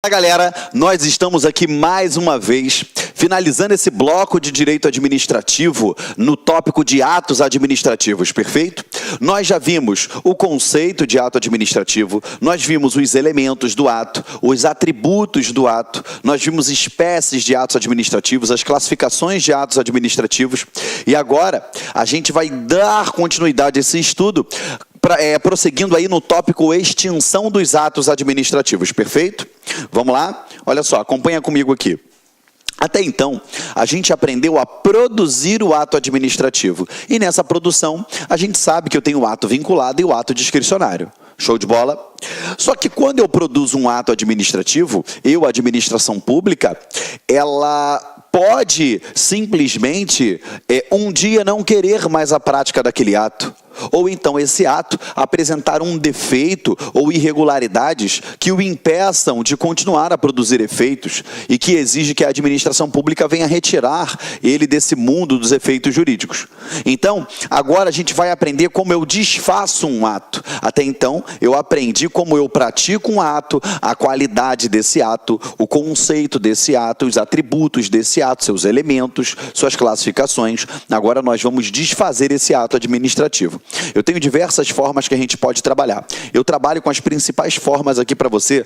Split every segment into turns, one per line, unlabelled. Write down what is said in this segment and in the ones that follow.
Fala galera, nós estamos aqui mais uma vez, finalizando esse bloco de direito administrativo no tópico de atos administrativos, perfeito? Nós já vimos o conceito de ato administrativo, nós vimos os elementos do ato, os atributos do ato, nós vimos espécies de atos administrativos, as classificações de atos administrativos, e agora a gente vai dar continuidade a esse estudo, prosseguindo aí no tópico extinção dos atos administrativos, perfeito? Vamos lá? Olha só, acompanha comigo aqui. Até então, a gente aprendeu a produzir o ato administrativo. E nessa produção, a gente sabe que eu tenho o ato vinculado e o ato discricionário. Show de bola? Só que quando eu produzo um ato administrativo, a administração pública, ela pode simplesmente um dia não querer mais a prática daquele ato. Ou então esse ato apresentar um defeito ou irregularidades que o impeçam de continuar a produzir efeitos e que exige que a administração pública venha retirar ele desse mundo dos efeitos jurídicos. Então, agora a gente vai aprender como eu desfaço um ato. Até então, eu aprendi como eu pratico um ato, a qualidade desse ato, o conceito desse ato, os atributos desse ato, seus elementos, suas classificações. Agora nós vamos desfazer esse ato administrativo. Eu tenho diversas formas que a gente pode trabalhar. Eu trabalho com as principais formas aqui para você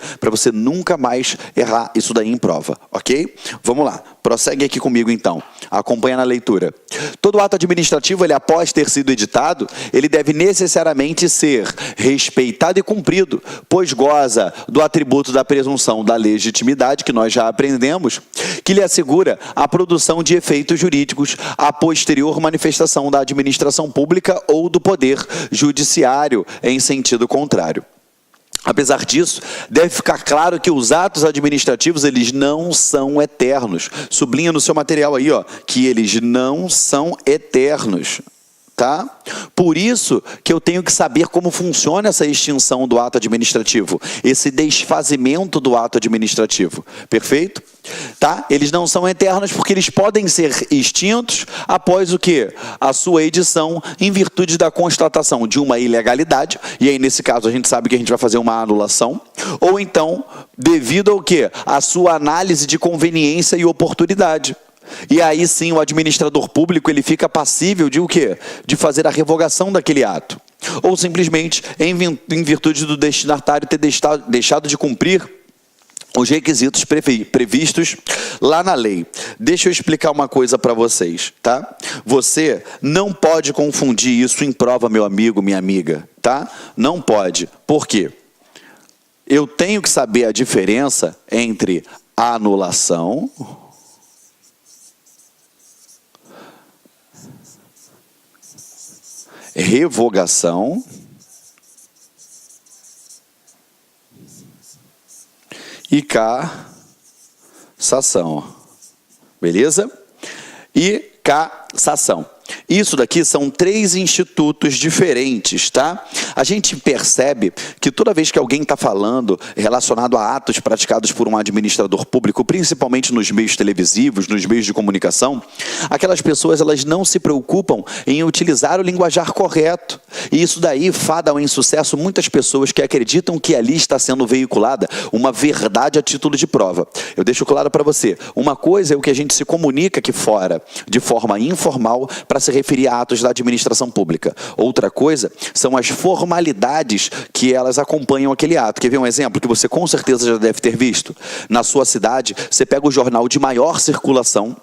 nunca mais errar isso daí em prova, ok? Vamos lá, prossegue aqui comigo então, acompanha na leitura. Todo ato administrativo, ele após ter sido editado, ele deve necessariamente ser respeitado e cumprido, pois goza do atributo da presunção da legitimidade, que nós já aprendemos, que lhe assegura a produção de efeitos jurídicos a posterior manifestação da administração pública ou do poder judiciário em sentido contrário. Apesar disso, deve ficar claro que os atos administrativos, eles não são eternos. Sublinha no seu material aí, ó, que eles não são eternos. Tá? Por isso que eu tenho que saber como funciona essa extinção do ato administrativo, esse desfazimento do ato administrativo, perfeito? Tá? Eles não são eternos porque eles podem ser extintos após o quê? A sua edição em virtude da constatação de uma ilegalidade, e aí nesse caso a gente sabe que a gente vai fazer uma anulação, ou então devido ao quê? A sua análise de conveniência e oportunidade. E aí sim o administrador público ele fica passível de o quê? De fazer a revogação daquele ato. Ou simplesmente em virtude do destinatário ter deixado de cumprir os requisitos previstos lá na lei. Deixa eu explicar uma coisa para vocês, tá? Você não pode confundir isso em prova, meu amigo, minha amiga, tá? Não pode. Por quê? Eu tenho que saber a diferença entre a anulação, revogação e cassação, beleza? E cassação. Isso daqui são 3 institutos diferentes, tá? A gente percebe que toda vez que alguém está falando relacionado a atos praticados por um administrador público, principalmente nos meios televisivos, nos meios de comunicação, aquelas pessoas elas não se preocupam em utilizar o linguajar correto. E isso daí fada ao insucesso muitas pessoas que acreditam que ali está sendo veiculada uma verdade a título de prova. Eu deixo claro para você, uma coisa é o que a gente se comunica aqui fora, de forma informal, para se referir a atos da administração pública. Outra coisa são as formalidades que elas acompanham aquele ato. Quer ver um exemplo que você com certeza já deve ter visto? Na sua cidade, você pega o jornal de maior circulação,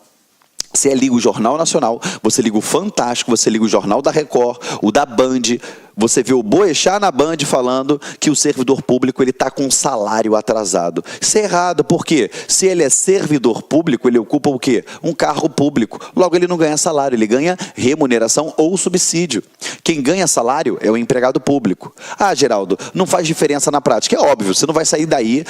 você liga o Jornal Nacional, você liga o Fantástico, você liga o Jornal da Record, o da Band, você vê o Boechat na Band falando que o servidor público ele está com um salário atrasado. Isso é errado, por quê? Se ele é servidor público, ele ocupa o quê? Um cargo público. Logo, ele não ganha salário, ele ganha remuneração ou subsídio. Quem ganha salário é o empregado público. Ah, Geraldo, não faz diferença na prática. É óbvio, você não vai sair daí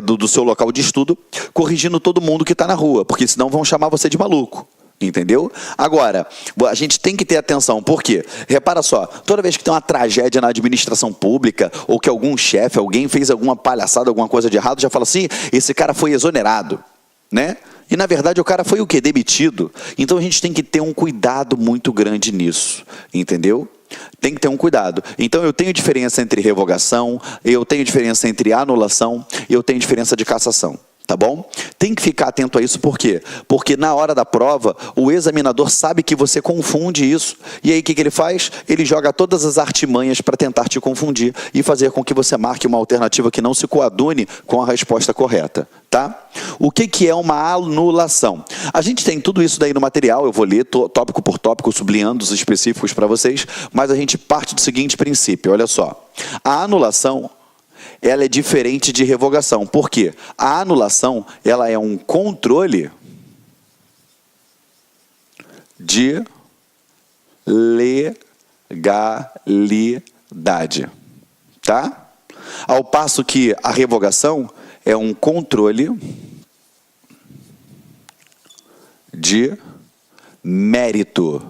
do seu local de estudo corrigindo todo mundo que está na rua, porque senão vão chamar você de maluco. Entendeu? Agora, a gente tem que ter atenção, por quê? Repara só, toda vez que tem uma tragédia na administração pública, ou que algum chefe, alguém fez alguma palhaçada, alguma coisa de errado, já fala assim, esse cara foi exonerado, né? E na verdade o cara foi o quê? Demitido. Então a gente tem que ter um cuidado muito grande nisso, entendeu? Tem que ter um cuidado. Então, eu tenho diferença entre revogação, eu tenho diferença entre anulação e eu tenho diferença de cassação. Tá bom? Tem que ficar atento a isso, por quê? Porque na hora da prova, o examinador sabe que você confunde isso. E aí, o que ele faz? Ele joga todas as artimanhas para tentar te confundir e fazer com que você marque uma alternativa que não se coadune com a resposta correta. Tá? O que é uma anulação? A gente tem tudo isso daí no material, eu vou ler tópico por tópico, sublinhando os específicos para vocês, mas a gente parte do seguinte princípio, olha só. A anulação, ela é diferente de revogação. Por quê? A anulação, ela é um controle de legalidade. Tá? Ao passo que a revogação é um controle de mérito.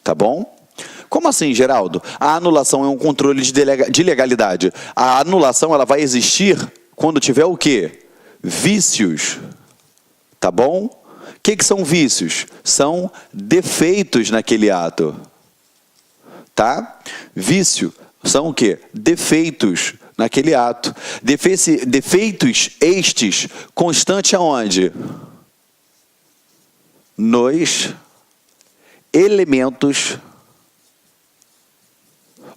Tá bom? Como assim, Geraldo? A anulação é um controle de legalidade. A anulação, ela vai existir quando tiver o quê? Vícios. Tá bom? O que são vícios? São defeitos naquele ato. Tá? Vício são o quê? Defeitos naquele ato. Defeitos estes constantes aonde? Nos elementos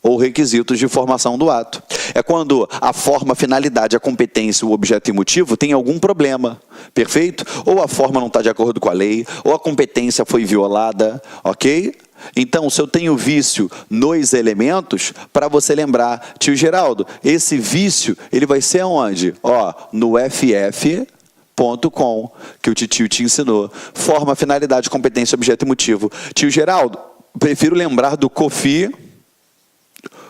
ou requisitos de formação do ato. É quando a forma, a finalidade, a competência, o objeto e motivo tem algum problema, perfeito? Ou a forma não está de acordo com a lei, ou a competência foi violada, ok? Então, se eu tenho vício nos elementos, para você lembrar, tio Geraldo, esse vício, ele vai ser aonde? Ó, no ff.com, que o tio te ensinou. Forma, finalidade, competência, objeto e motivo. Tio Geraldo, prefiro lembrar do COFI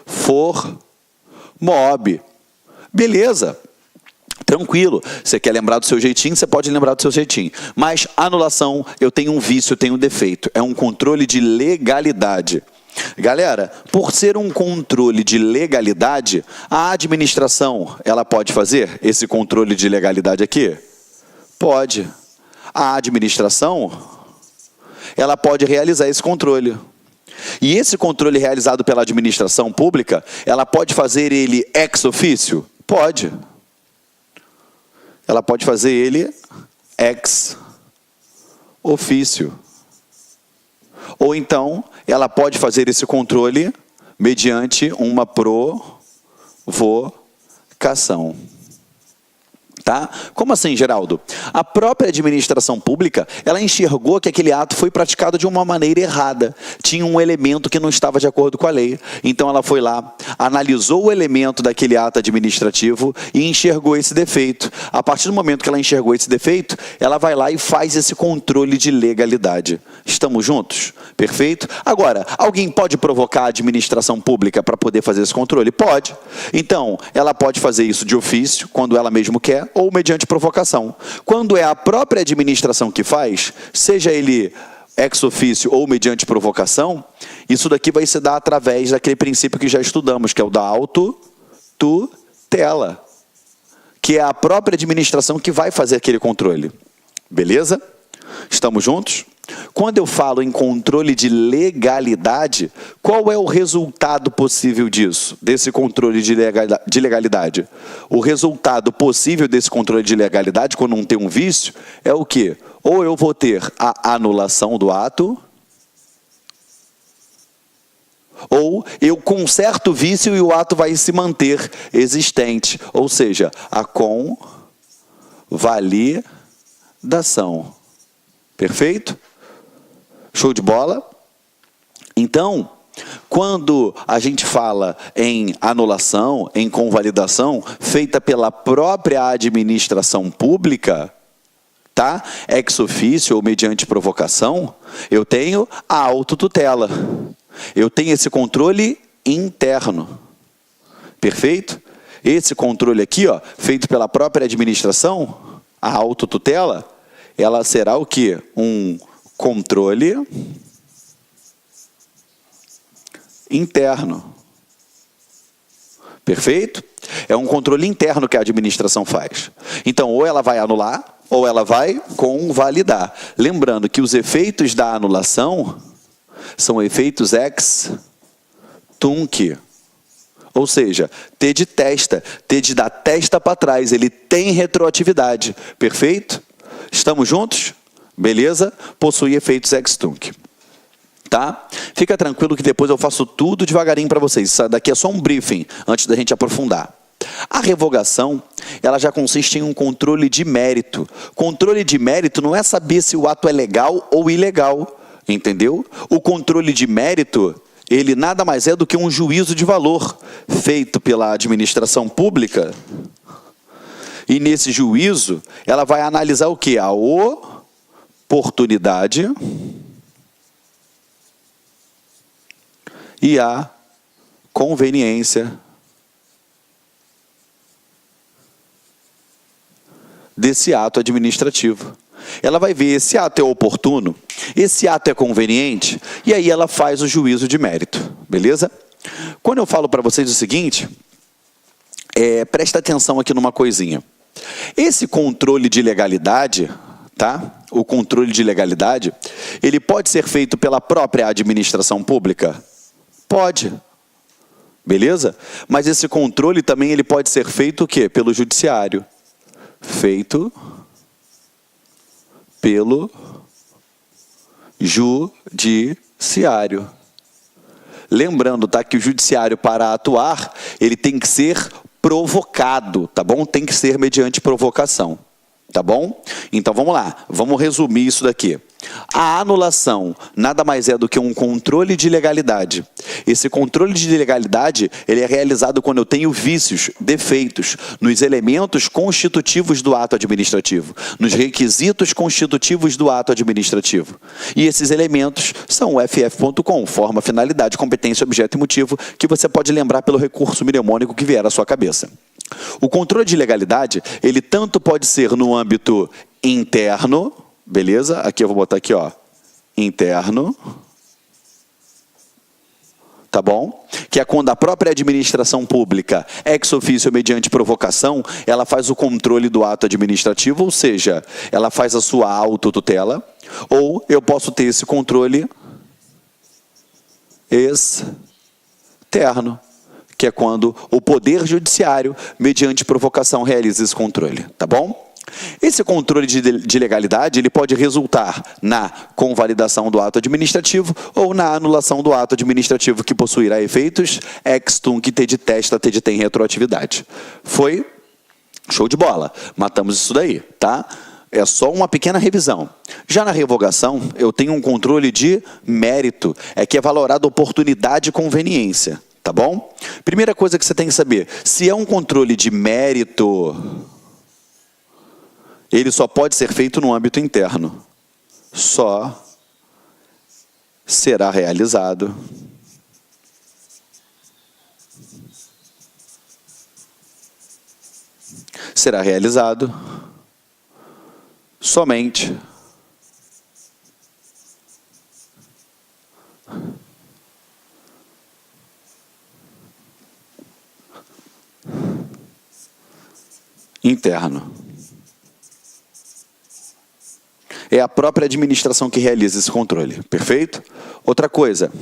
for mob. Beleza, tranquilo. Você quer lembrar do seu jeitinho, você pode lembrar do seu jeitinho. Mas anulação, eu tenho um vício, eu tenho um defeito. É um controle de legalidade. Galera, por ser um controle de legalidade, a administração, ela pode fazer esse controle de legalidade aqui? Pode. A administração, ela pode realizar esse controle. E esse controle realizado pela administração pública, ela pode fazer ele ex officio? Pode. Ela pode fazer ele ex officio. Ou então, ela pode fazer esse controle mediante uma provocação. Tá? Como assim, Geraldo? A própria administração pública, ela enxergou que aquele ato foi praticado de uma maneira errada. Tinha um elemento que não estava de acordo com a lei. Então ela foi lá, analisou o elemento daquele ato administrativo e enxergou esse defeito. A partir do momento que ela enxergou esse defeito, ela vai lá e faz esse controle de legalidade. Estamos juntos? Perfeito? Agora, alguém pode provocar a administração pública para poder fazer esse controle? Pode. Então, ela pode fazer isso de ofício, quando ela mesmo quer, ou mediante provocação. Quando é a própria administração que faz, seja ele ex officio ou mediante provocação, isso daqui vai se dar através daquele princípio que já estudamos, que é o da autotutela, que é a própria administração que vai fazer aquele controle. Beleza? Estamos juntos? Quando eu falo em controle de legalidade, qual é o resultado possível disso, desse controle de legalidade? O resultado possível desse controle de legalidade, quando não tem um vício, é o quê? Ou eu vou ter a anulação do ato, ou eu conserto o vício e o ato vai se manter existente, ou seja, a convalidação. Perfeito? Show de bola? Então, quando a gente fala em anulação, em convalidação, feita pela própria administração pública, tá? Ex officio ou mediante provocação, eu tenho a autotutela. Eu tenho esse controle interno. Perfeito? Esse controle aqui, ó, feito pela própria administração, a autotutela, ela será o quê? Um controle interno. Perfeito? É um controle interno que a administração faz. Então, ou ela vai anular, ou ela vai convalidar. Lembrando que os efeitos da anulação, São efeitos ex tunc. Ou seja, T de testa, T de dar testa para trás, ele tem retroatividade. Perfeito? Estamos juntos? Beleza? Possui efeitos ex tunc. Tá? Fica tranquilo que depois eu faço tudo devagarinho para vocês. Isso daqui é só um briefing, antes da gente aprofundar. A revogação, ela já consiste em um controle de mérito. Controle de mérito não é saber se o ato é legal ou ilegal, entendeu? O controle de mérito, ele nada mais é do que um juízo de valor feito pela administração pública. E nesse juízo, ela vai analisar o quê? A oportunidade e a conveniência desse ato administrativo. Ela vai ver esse ato é oportuno, esse ato é conveniente, e aí ela faz o juízo de mérito, beleza? Quando eu falo para vocês o seguinte, presta atenção aqui numa coisinha. Esse controle de legalidade, tá? O controle de legalidade, ele pode ser feito pela própria administração pública? Pode. Beleza? Mas esse controle também ele pode ser feito o quê? Pelo judiciário. Feito pelo judiciário. Lembrando, tá, que o judiciário, para atuar, ele tem que ser provocado, tá bom? Tem que ser mediante provocação, tá bom? Então vamos lá, vamos resumir isso daqui. A anulação nada mais é do que um controle de legalidade. Esse controle de legalidade, ele é realizado quando eu tenho vícios, defeitos, nos elementos constitutivos do ato administrativo, nos requisitos constitutivos do ato administrativo. E esses elementos são o ff.com, forma, finalidade, competência, objeto e motivo, que você pode lembrar pelo recurso mnemônico que vier à sua cabeça. O controle de legalidade, ele tanto pode ser no âmbito interno, beleza? Aqui eu vou botar aqui, ó, interno, tá bom? Que é quando a própria administração pública, ex officio mediante provocação, ela faz o controle do ato administrativo, ou seja, ela faz a sua autotutela, ou eu posso ter esse controle externo, que é quando o poder judiciário, mediante provocação, realiza esse controle, tá bom? Esse controle de legalidade, ele pode resultar na convalidação do ato administrativo ou na anulação do ato administrativo que possuirá efeitos ex tunc, T de testa, T de tem retroatividade. Foi? Show de bola. Matamos isso daí, tá? É só uma pequena revisão. Já na revogação, eu tenho um controle de mérito, que é valorado oportunidade e conveniência, tá bom? Primeira coisa que você tem que saber, se é um controle de mérito, ele só pode ser feito no âmbito interno. Só será realizado somente interno. É a própria administração que realiza esse controle, perfeito? Outra coisa,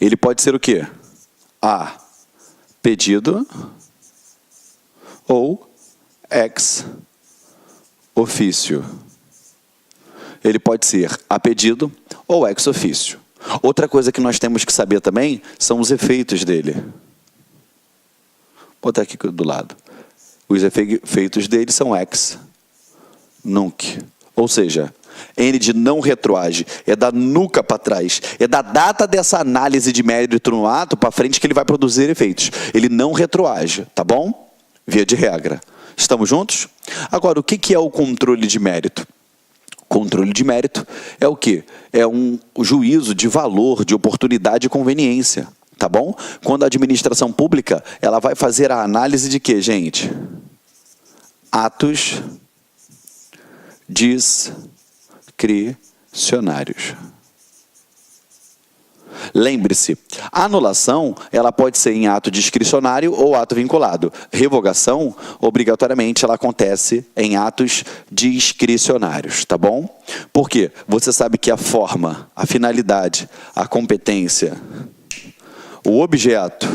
ele pode ser o quê? A pedido ou ex officio. Ele pode ser a pedido ou ex officio. Outra coisa que nós temos que saber também são os efeitos dele. Vou botar aqui do lado. Os efeitos dele são ex nunc. Ou seja, N de não retroage, é da nuca para trás, é da data dessa análise de mérito no ato para frente que ele vai produzir efeitos. Ele não retroage, tá bom? Via de regra. Estamos juntos? Agora, o que é o controle de mérito? Controle de mérito é o quê? É um juízo de valor, de oportunidade e conveniência, tá bom? Quando a administração pública, ela vai fazer a análise de quê, gente? Atos discricionários. Lembre-se, anulação ela pode ser em ato discricionário ou ato vinculado. Revogação, obrigatoriamente, ela acontece em atos discricionários, tá bom? Por quê? Você sabe que a forma, a finalidade, a competência, o objeto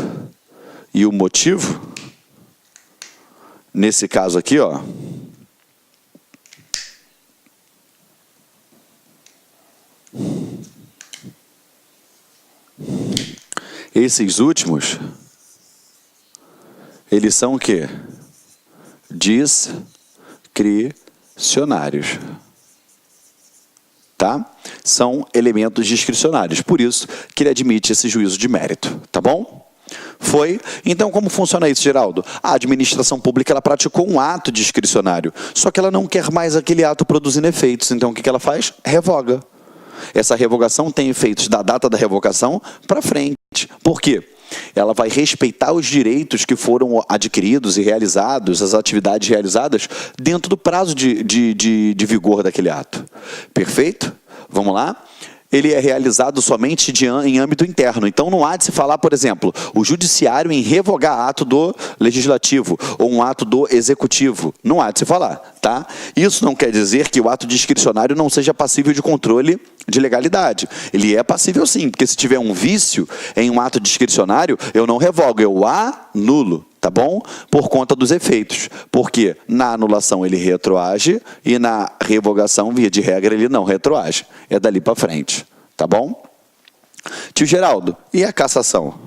e o motivo, nesse caso aqui, ó, esses últimos, eles são o quê? Discricionários. Tá? São elementos discricionários. Por isso que ele admite esse juízo de mérito. Tá bom? Foi? Então, como funciona isso, Geraldo? A administração pública ela praticou um ato discricionário, só que ela não quer mais aquele ato produzindo efeitos. Então, o que ela faz? Revoga. Essa revogação tem efeitos da data da revogação para frente. Por quê? Ela vai respeitar os direitos que foram adquiridos e realizados, as atividades realizadas, dentro do prazo de vigor daquele ato. Perfeito? Vamos lá? Ele é realizado somente em âmbito interno. Então, não há de se falar, por exemplo, o judiciário em revogar ato do legislativo ou um ato do executivo. Não há de se falar, tá? Isso não quer dizer que o ato discricionário não seja passível de controle de legalidade. Ele é passível sim, porque se tiver um vício em um ato discricionário, eu não revogo, eu anulo. Tá bom? Por conta dos efeitos. Porque na anulação ele retroage e na revogação, via de regra, ele não retroage. É dali para frente. Tá bom? Tio Geraldo, e a cassação?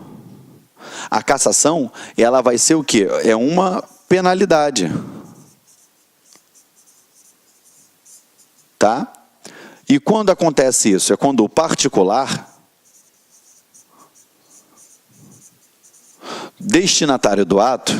A cassação, ela vai ser o quê? É uma penalidade. Tá? E quando acontece isso? É quando o particular destinatário do ato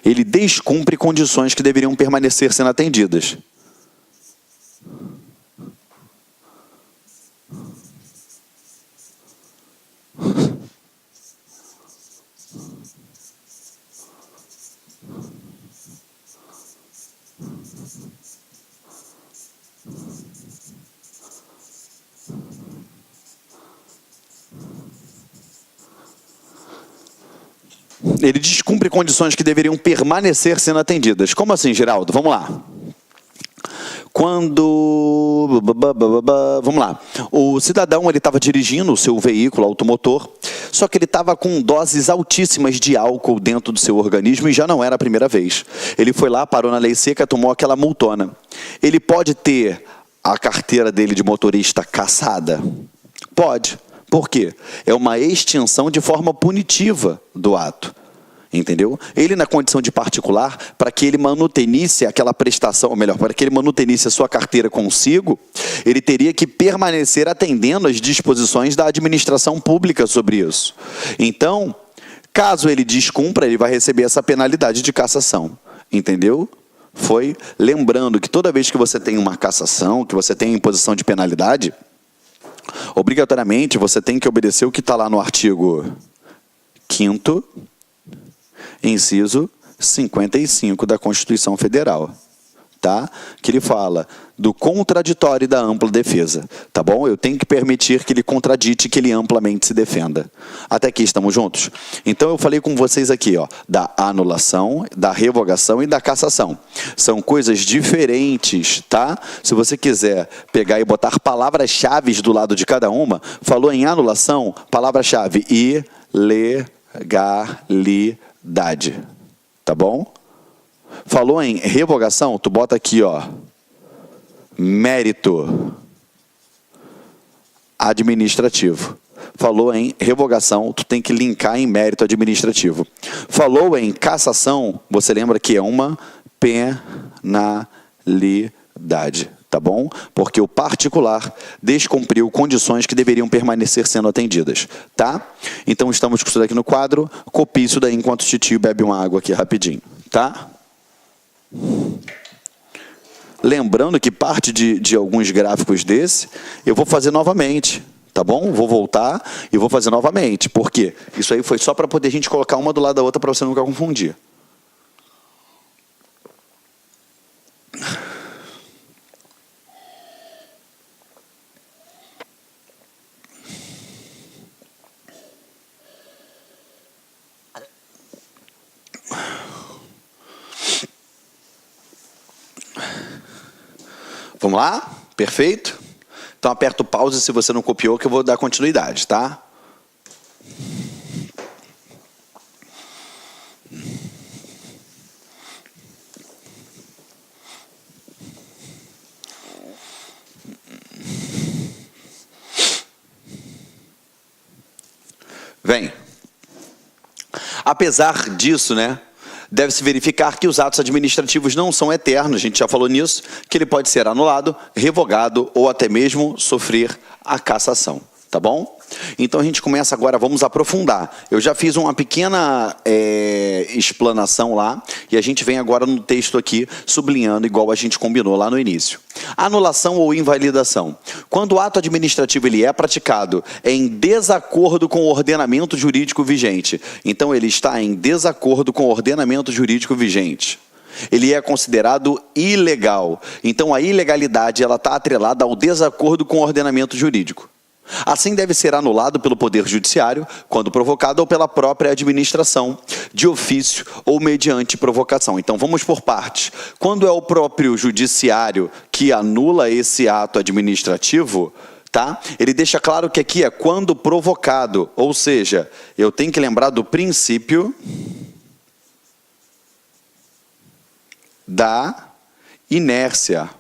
ele descumpre condições que deveriam permanecer sendo atendidas. Ele descumpre condições que deveriam permanecer sendo atendidas. Como assim, Geraldo? Vamos lá. Quando... Vamos lá. O cidadão estava dirigindo o seu veículo automotor, só que ele estava com doses altíssimas de álcool dentro do seu organismo e já não era a primeira vez. Ele foi lá, parou na lei seca, tomou aquela multona. Ele pode ter a carteira dele de motorista cassada? Pode. Por quê? É uma extinção de forma punitiva do ato. Entendeu? Ele, na condição de particular, para que ele manutenisse aquela prestação, ou melhor, para que ele manutenisse a sua carteira consigo, ele teria que permanecer atendendo às disposições da administração pública sobre isso. Então, caso ele descumpra, ele vai receber essa penalidade de cassação. Entendeu? Foi lembrando que toda vez que você tem uma cassação, que você tem imposição de penalidade, obrigatoriamente você tem que obedecer o que está lá no artigo 5º, inciso 55 da Constituição Federal, tá? Que ele fala do contraditório e da ampla defesa, tá bom? Eu tenho que permitir que ele contradite, que ele amplamente se defenda. Até aqui estamos juntos? Então eu falei com vocês aqui, ó, da anulação, da revogação e da cassação. São coisas diferentes, tá? Se você quiser pegar e botar palavras-chave do lado de cada uma, falou em anulação, palavra-chave ilegalidade, tá bom? Falou em revogação, tu bota aqui, ó, mérito administrativo. Falou em revogação, tu tem que linkar em mérito administrativo. Falou em cassação, você lembra que é uma penalidade, tá bom? Porque o particular descumpriu condições que deveriam permanecer sendo atendidas, tá? Então estamos com isso daqui no quadro, copie isso daí enquanto o titio bebe uma água aqui rapidinho, tá? Lembrando que parte de alguns gráficos desse, eu vou fazer novamente, tá bom? Vou voltar e vou fazer novamente. Por quê? Isso aí foi só para poder a gente colocar uma do lado da outra para você nunca confundir. Vamos lá? Perfeito? Então aperta o pause se você não copiou, que eu vou dar continuidade, tá? Vem. Apesar disso, né? Deve-se verificar que os atos administrativos não são eternos, a gente já falou nisso, que ele pode ser anulado, revogado ou até mesmo sofrer a cassação, tá bom? Então a gente começa agora, vamos aprofundar. Eu já fiz uma pequena explanação lá e a gente vem agora no texto aqui sublinhando igual a gente combinou lá no início. Anulação ou invalidação. Quando o ato administrativo ele é praticado em desacordo com o ordenamento jurídico vigente, então ele está em desacordo com o ordenamento jurídico vigente. Ele é considerado ilegal. Então a ilegalidade ela está atrelada ao desacordo com o ordenamento jurídico. Assim deve ser anulado pelo Poder Judiciário, quando provocado, ou pela própria administração, de ofício ou mediante provocação. Então vamos por partes. Quando é o próprio Judiciário que anula esse ato administrativo, tá? Ele deixa claro que aqui é quando provocado, ou seja, eu tenho que lembrar do princípio da inércia.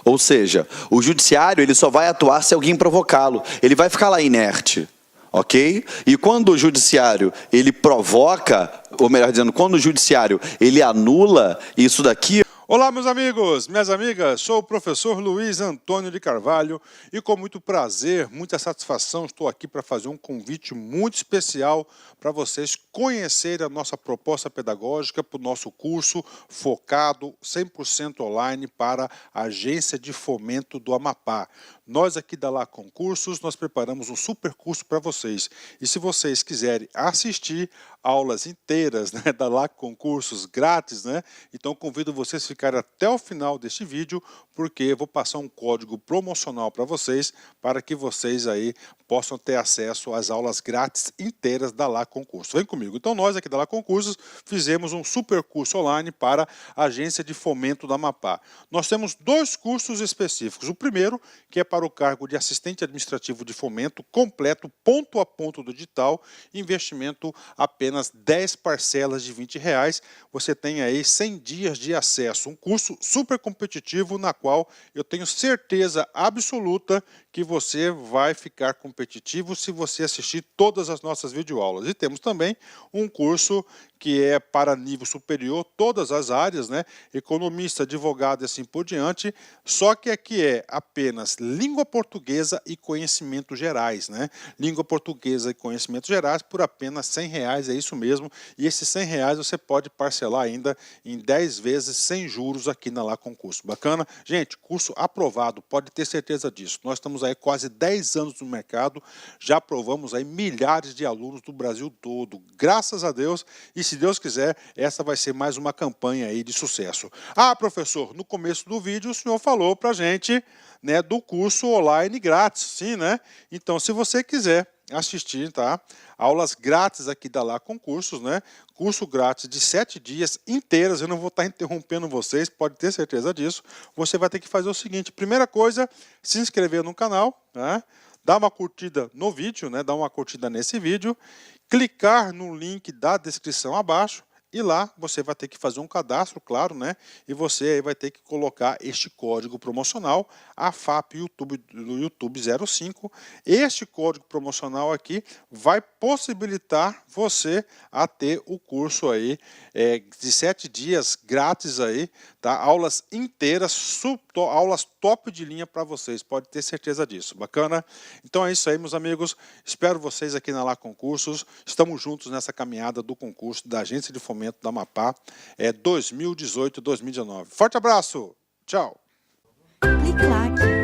Ou seja, o judiciário ele só vai atuar se alguém provocá-lo. Ele vai ficar lá inerte, ok? E quando o judiciário ele provoca, ou melhor dizendo, quando o judiciário ele anula isso daqui...
Olá, meus amigos, minhas amigas, sou o professor Luiz Antônio de Carvalho e com muito prazer, muita satisfação, estou aqui para fazer um convite muito especial para vocês conhecerem a nossa proposta pedagógica para o nosso curso focado 100% online para a Agência de Fomento do Amapá. Nós aqui da Lá Concursos, nós preparamos um super curso para vocês. E se vocês quiserem assistir aulas inteiras, né, da Lá Concursos grátis, né, então convido vocês a ficarem até o final deste vídeo, porque eu vou passar um código promocional para vocês, para que vocês aí possam ter acesso às aulas grátis inteiras da Lá Concursos. Vem comigo. Então nós aqui da Lá Concursos fizemos um super curso online para a Agência de Fomento do Amapá. Nós temos dois cursos específicos. O primeiro, que é para o cargo de assistente administrativo de fomento, completo, ponto a ponto do digital, investimento apenas 10 parcelas de R$20. Você tem aí 100 dias de acesso. Um curso super competitivo, na qual eu tenho certeza absoluta que você vai ficar competitivo se você assistir todas as nossas videoaulas. E temos também um curso que é para nível superior, todas as áreas, né? Economista, advogado e assim por diante, só que aqui é apenas língua portuguesa e conhecimentos gerais, né? Língua portuguesa e conhecimentos gerais por apenas R$100, é isso mesmo, e esses R$100 você pode parcelar ainda em 10 vezes sem juros aqui na Lá Concurso. Bacana? Gente, curso aprovado, pode ter certeza disso. Nós estamos aí quase 10 anos no mercado, já aprovamos aí milhares de alunos do Brasil todo, graças a Deus, e se Deus quiser, essa vai ser mais uma campanha aí de sucesso. Ah, professor, no começo do vídeo o senhor falou pra gente, né, do curso online grátis, sim, né? Então, se você quiser assistir, tá? Aulas grátis aqui da Lá Concursos, né? Curso grátis de 7 dias inteiras, eu não vou estar interrompendo vocês, pode ter certeza disso. Você vai ter que fazer o seguinte, primeira coisa, se inscrever no canal, né? Dá uma curtida no vídeo, né? Dá uma curtida nesse vídeo, clicar no link da descrição abaixo e lá você vai ter que fazer um cadastro, claro, né? E você aí vai ter que colocar este código promocional, AFAP YouTube, do YouTube 05. Este código promocional aqui vai possibilitar você a ter o curso aí de 7 dias grátis aí, tá? Aulas inteiras, aulas top de linha para vocês, pode ter certeza disso. Bacana? Então é isso aí, meus amigos. Espero vocês aqui na Lá Concursos. Estamos juntos nessa caminhada do concurso da Agência de Fomento da Amapá 2018-2019. Forte abraço! Tchau!
Clique lá aqui.